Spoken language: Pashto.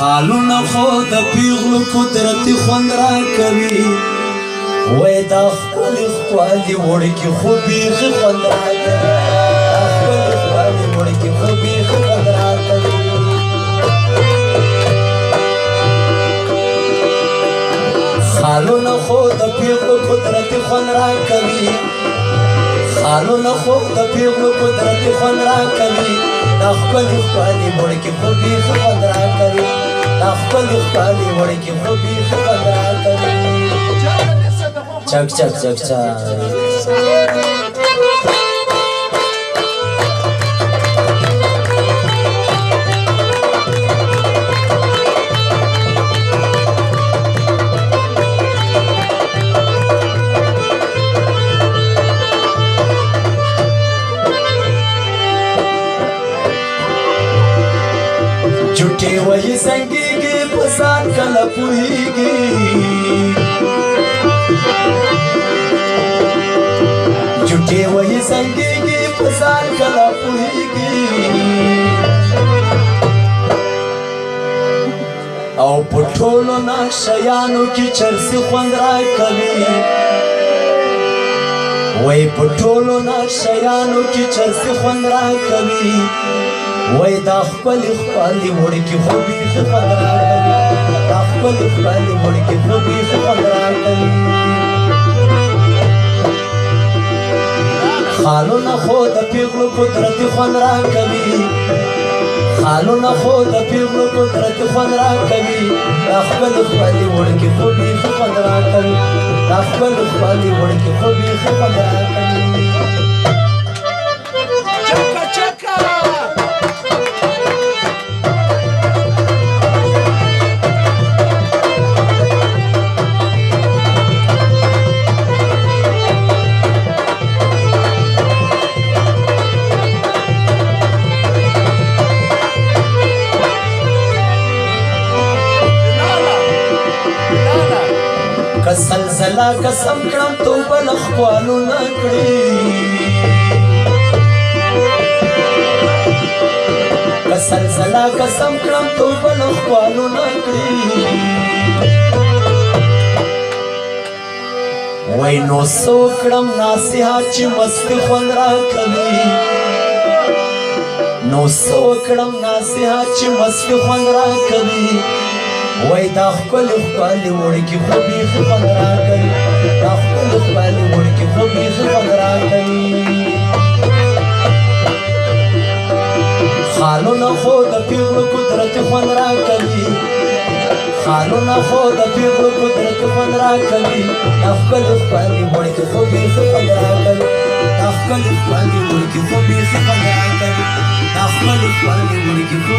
خالونه خو د پیغلو قدرتي خوند راکوي وای دا ښکلې ښکلې وړکې خو بیخي خوند راکوي دا ښکلې ښکلې وړکې خو بیخي خوند راکوي خالونه خو د پیغلو قدرتي خوند راکوي خالونه خو د پیغلو قدرتي خوند راکوي دا ښکلې ښکلې وړکې خو بیخي خوند راکوي دا ښکلې ښکلې وړکې خو بیخي خوند راکوي چک چک چک چک جھوٹے وہی سنگیگی پسان کلا پوئیگی جھوٹے وہی سنگیگی پسان کلا پوئیگی او پٹھولو نا شیانو کی چرسی خوند رائی کبھی وی پٹھولو نا شیانو کی چرسی خوند رائی کبھی وای دا ښکلې ښکلې وړکې خو بیخي خوند راکوي دا ښکلې ښکلې وړکې خو بیخي خوند راکوي خالونه خو د پیغلو قدرتي خوند راکوي خالونه خو د پیغلو قدرتي خوند راکوي دا ښکلې ښکلې وړکې خو بیخي خوند راکوي دا ښکلې ښکلې وړکې خو بیخي خوند راکوي زلزلہ قسم کړم توبه له ښکوالو نه کړې که زلزلہ قسم کړم توبه له ښکوالو نه کړې وای نو څه وکړم نصیحت چې مستي خوند راکوي نو څه وکړم نصیحت چې مستي خوند راکوي وای دا ښکلې ښکلې وړکې خو بیخي خوند راکوي دا ښکلې ښکلې وړکې خو بیخي خوند راکوي خالونه خو د پیغلو قدرتي خوند راکوي خالونه خو د پیغلو قدرتي خوند راکوي دا ښکلې ښکلې وړکې خو بیخي خوند راکوي دا ښکلې ښکلې وړکې خو بیخي خوند راکوي دا ښکلې ښکلې وړکې خو